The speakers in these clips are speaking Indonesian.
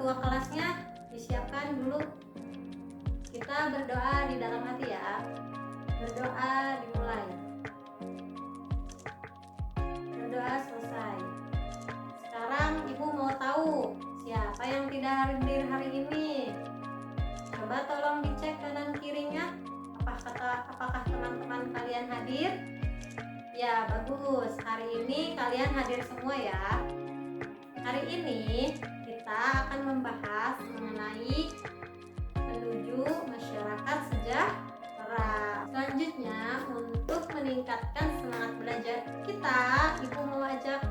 ketua kelasnya disiapkan dulu. Kita berdoa di dalam hati ya. Berdoa dimulai. Berdoa selesai. Sekarang ibu mau tahu siapa yang tidak hadir hari ini. Coba tolong dicek kanan kirinya. Apakah teman-teman kalian hadir? Ya, bagus. Hari ini kalian hadir semua ya. Hari ini kita akan membahas mengenai menuju masyarakat sejahtera. Selanjutnya, untuk meningkatkan semangat belajar kita, ibu mau ajak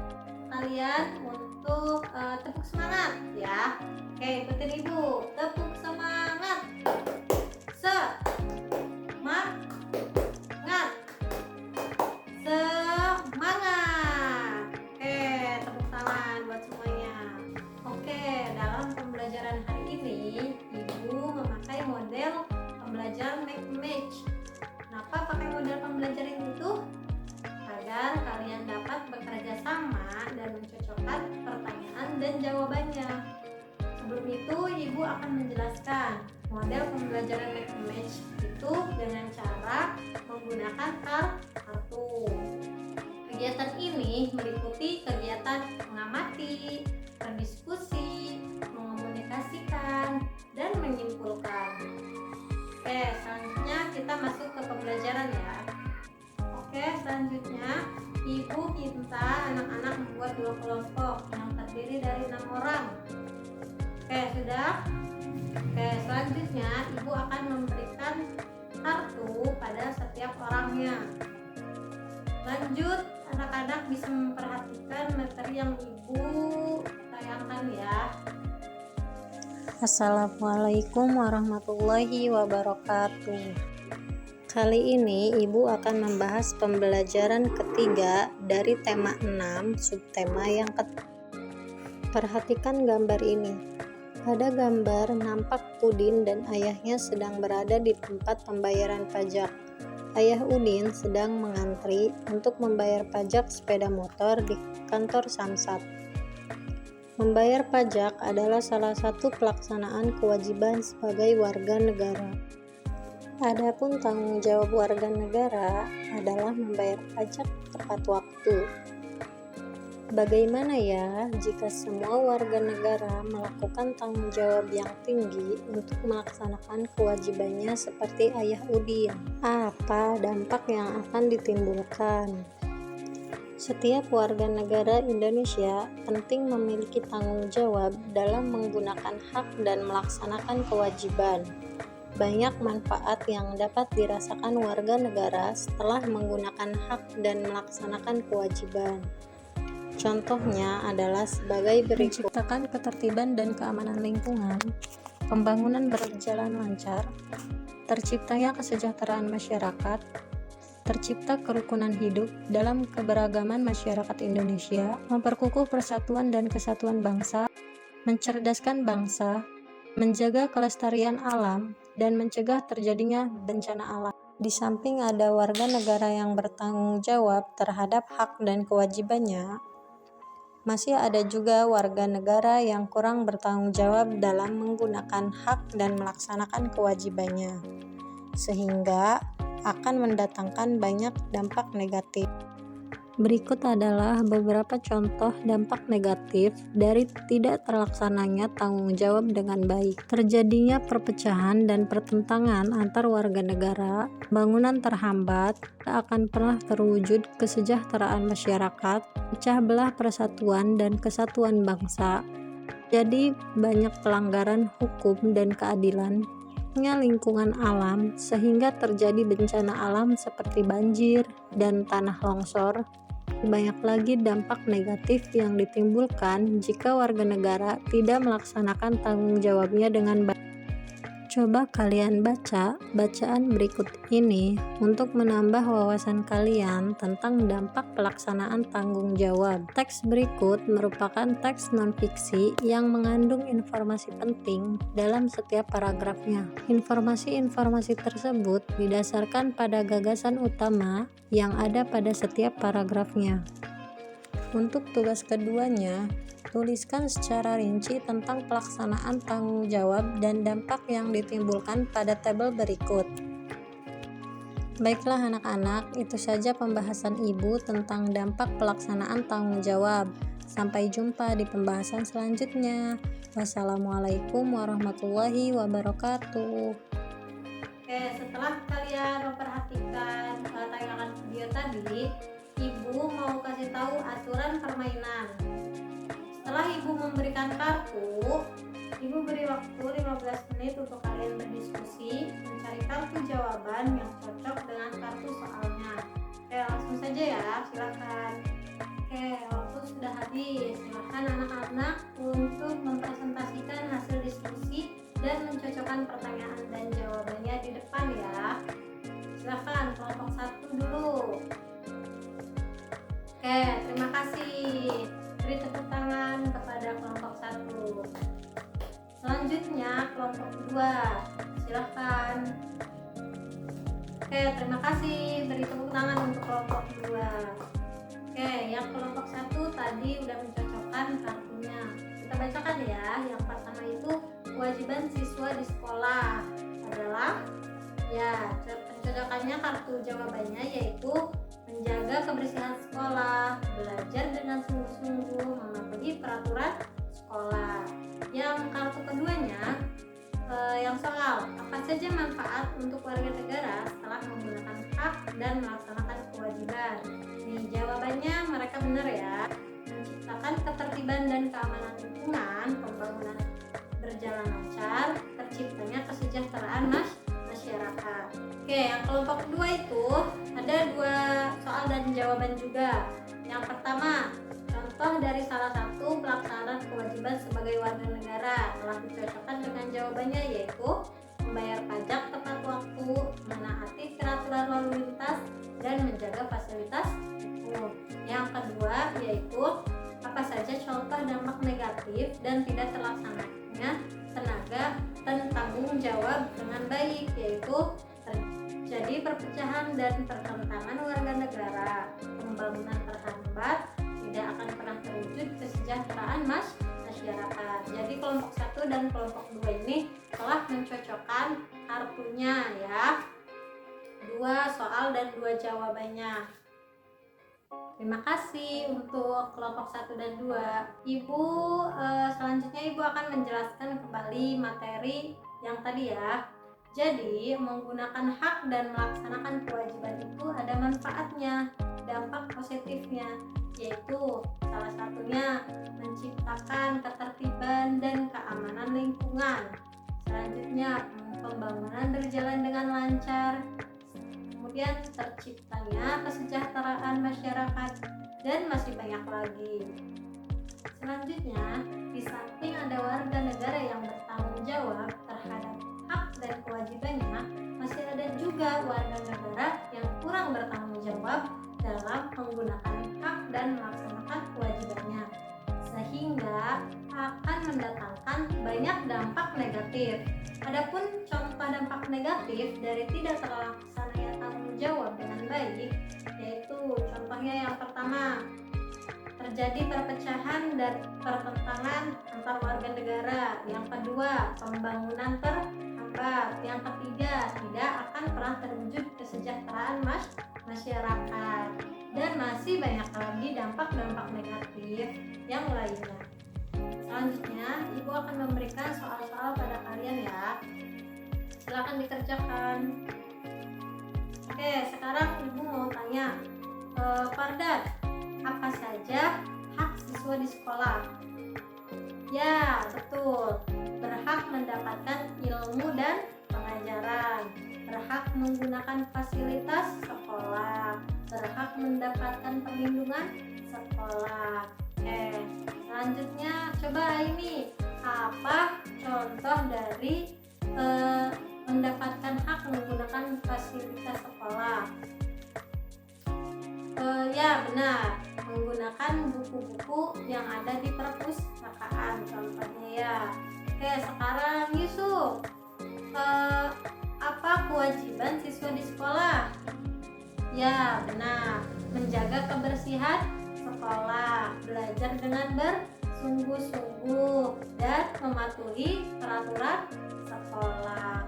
kalian untuk tepuk semangat ya. Oke, ikutin ibu. Tepuk semangat. Semangat. Semangat. Oke, tepuk tangan buat semuanya. Oke, dalam pembelajaran hari ini ibu memakai model pembelajaran make match. Kenapa pakai model pembelajaran itu? Agar kalian dapat bekerja sama dan mencocokkan pertanyaan dan jawabannya. Sebelum itu, ibu akan menjelaskan model pembelajaran make match itu dengan cara menggunakan kartu. Kegiatan ini meliputi kegiatan mengamati, berdiskusi, mengomunikasikan, dan menyimpulkan. Oke, selanjutnya kita masuk ke pembelajaran ya. Oke, selanjutnya ibu minta anak-anak membuat 2 kelompok yang terdiri dari 6 orang. Oke, sudah? Oke, selanjutnya ibu akan memberikan kartu pada setiap orangnya. Lanjut, anak-anak bisa memperhatikan materi yang ibu tayangkan ya. Assalamualaikum warahmatullahi wabarakatuh. Kali ini ibu akan membahas pembelajaran ketiga dari tema 6, subtema yang Perhatikan gambar ini. Pada gambar nampak Udin dan ayahnya sedang berada di tempat pembayaran pajak. Ayah Udin sedang mengantri untuk membayar pajak sepeda motor di kantor Samsat. Membayar pajak adalah salah satu pelaksanaan kewajiban sebagai warga negara. Adapun tanggung jawab warga negara adalah membayar pajak tepat waktu. Bagaimana ya jika semua warga negara melakukan tanggung jawab yang tinggi untuk melaksanakan kewajibannya seperti ayah Udin? Apa dampak yang akan ditimbulkan? Setiap warga negara Indonesia penting memiliki tanggung jawab dalam menggunakan hak dan melaksanakan kewajiban. Banyak manfaat yang dapat dirasakan warga negara setelah menggunakan hak dan melaksanakan kewajiban. Contohnya adalah sebagai berikut: menciptakan ketertiban dan keamanan lingkungan, pembangunan berjalan lancar, terciptanya kesejahteraan masyarakat, tercipta kerukunan hidup dalam keberagaman masyarakat Indonesia, memperkukuh persatuan dan kesatuan bangsa, mencerdaskan bangsa, menjaga kelestarian alam, dan mencegah terjadinya bencana alam. Di samping ada warga negara yang bertanggung jawab terhadap hak dan kewajibannya, masih ada juga warga negara yang kurang bertanggung jawab dalam menggunakan hak dan melaksanakan kewajibannya, sehingga akan mendatangkan banyak dampak negatif. Berikut adalah beberapa contoh dampak negatif dari tidak terlaksananya tanggung jawab dengan baik. Terjadinya perpecahan dan pertentangan antar warga negara, bangunan terhambat, tak akan pernah terwujud kesejahteraan masyarakat, pecah belah persatuan dan kesatuan bangsa. Jadi banyak pelanggaran hukum dan keadilan, lingkungan alam sehingga terjadi bencana alam seperti banjir dan tanah longsor. Banyak lagi dampak negatif yang ditimbulkan jika warga negara tidak melaksanakan tanggung jawabnya dengan baik. Coba kalian baca bacaan berikut ini untuk menambah wawasan kalian tentang dampak pelaksanaan tanggung jawab. Teks berikut merupakan teks non-fiksi yang mengandung informasi penting dalam setiap paragrafnya. Informasi-informasi tersebut didasarkan pada gagasan utama yang ada pada setiap paragrafnya. Untuk tugas keduanya, Tuliskan secara rinci tentang pelaksanaan tanggung jawab dan dampak yang ditimbulkan pada tabel berikut. Baiklah anak-anak, itu saja pembahasan Ibu tentang dampak pelaksanaan tanggung jawab. Sampai jumpa di pembahasan selanjutnya. Wassalamualaikum warahmatullahi wabarakatuh. Oke, setelah kalian memperhatikan tayangan video tadi, Ibu mau kasih tahu aturan permainan. Setelah Ibu memberikan kartu, Ibu beri waktu 15 menit untuk kalian berdiskusi, mencari kartu jawaban yang cocok dengan kartu soalnya. Oke, langsung saja ya, silakan. Oke, waktu sudah habis. Silakan anak-anak untuk mempresentasikan hasil diskusi dan mencocokkan pertanyaan dan jawabannya di depan ya. Silakan kelompok 1 dulu. Oke, terima kasih. Beri tepuk tangan kepada kelompok 1. Selanjutnya kelompok 2. Silakan. Oke, terima kasih. Beri tepuk tangan untuk kelompok 2. Oke, yang kelompok 1 tadi udah mencocokkan kartunya. Kita bacakan ya. Yang pertama itu kewajiban siswa di sekolah adalah pencocokannya kartu jawabannya yaitu menjaga kebersihan sekolah, belajar dengan sungguh-sungguh, mematuhi peraturan sekolah. Yang kartu keduanya yang soal apa saja manfaat untuk warga negara setelah menggunakan hak dan melaksanakan kewajiban. Nih jawabannya mereka benar ya. Menciptakan ketertiban dan keamanan lingkungan, pembangunan berjalan lancar, terciptanya kesejahteraan masyarakat. Oke, yang kelompok kedua itu ada 2 soal dan jawaban juga. Yang pertama, contoh dari salah satu pelaksanaan kewajiban sebagai warga negara telah dicocokkan dengan jawabannya yaitu membayar pajak tepat waktu, menaati peraturan lalu lintas, dan menjaga fasilitas umum. Yang kedua yaitu apa saja contoh dampak negatif dan tidak terlaksananya tenaga dan tanggung jawab dengan baik, yaitu terjadi perpecahan dan pertentangan warga negara, pembangunan terhambat, tidak akan pernah terwujud kesejahteraan masyarakat. Jadi kelompok 1 dan kelompok 2 ini telah mencocokkan kartunya ya. 2 soal dan 2 jawabannya. Terima kasih untuk kelompok 1 dan 2. Ibu selanjutnya Ibu akan menjelaskan kembali materi yang tadi ya. Jadi menggunakan hak dan melaksanakan kewajiban itu ada manfaatnya, dampak positifnya, yaitu salah satunya menciptakan ketertiban dan keamanan lingkungan. Selanjutnya pembangunan berjalan dengan lancar. Kemudian terciptanya kesejahteraan masyarakat dan masih banyak lagi. Selanjutnya, di samping ada warga negara yang bertanggung jawab terhadap hak dan kewajibannya, masih ada juga warga negara yang kurang bertanggung jawab dalam menggunakan hak dan melaksanakan kewajibannya, sehingga akan mendatangkan banyak dampak negatif. Adapun contoh dampak negatif dari tidak terlaksananya tanggung jawab dengan baik, yaitu contohnya yang pertama, terjadi perpecahan dan pertentangan antar warga negara. Yang kedua, pembangunan terhambat. Yang ketiga, tidak akan pernah terwujud kesejahteraan masyarakat. Dan masih banyak lagi dampak-dampak negatif yang lainnya. Selanjutnya, Ibu akan memberikan soal-soal pada kalian ya. Silakan dikerjakan. Oke, sekarang Ibu mau tanya, Fardan, apa saja hak siswa di sekolah? Ya, betul. Berhak mendapatkan ilmu dan pengajaran, berhak menggunakan fasilitas sekolah, berhak mendapatkan perlindungan sekolah. Selanjutnya coba ini, apa contoh dari mendapatkan hak menggunakan fasilitas sekolah? Ya benar, menggunakan buku-buku yang ada di perpustakaan contohnya ya. Oke, sekarang Yusuf, apa kewajiban siswa di sekolah? Ya benar, menjaga kebersihan sekolah, belajar dengan sungguh-sungguh dan mematuhi peraturan sekolah.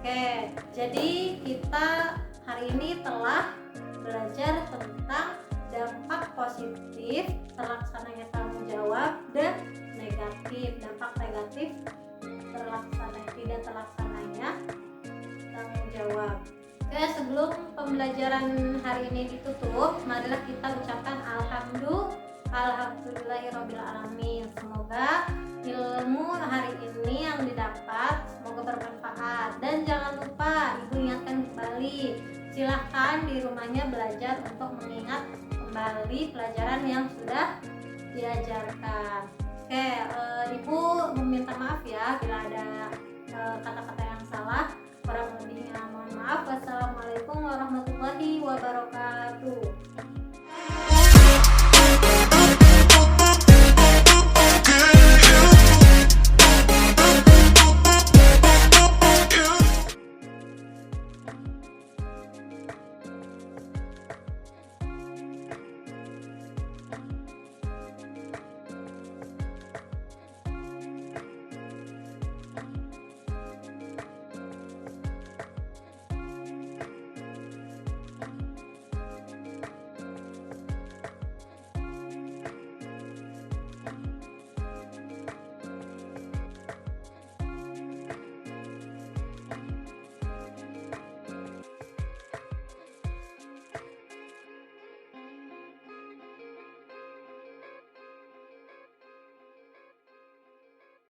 Oke, jadi kita hari ini telah belajar tentang dampak positif terlaksananya tanggung jawab dan dampak negatif tidak terlaksananya tanggung jawab. Oke, sebelum pembelajaran hari ini ditutup, marilah kita ucapkan alhamdulillahirobbilalamin. Semoga ilmu hari ini yang didapat semoga bermanfaat, dan jangan lupa ibu ingatkan kembali, silahkan di rumahnya belajar untuk mengingat kembali pelajaran yang sudah diajarkan. Oke, ibu meminta maaf ya bila ada kata-kata yang salah. Kurang lebihnya mohon maaf. Wassalamualaikum warahmatullahi wabarakatuh.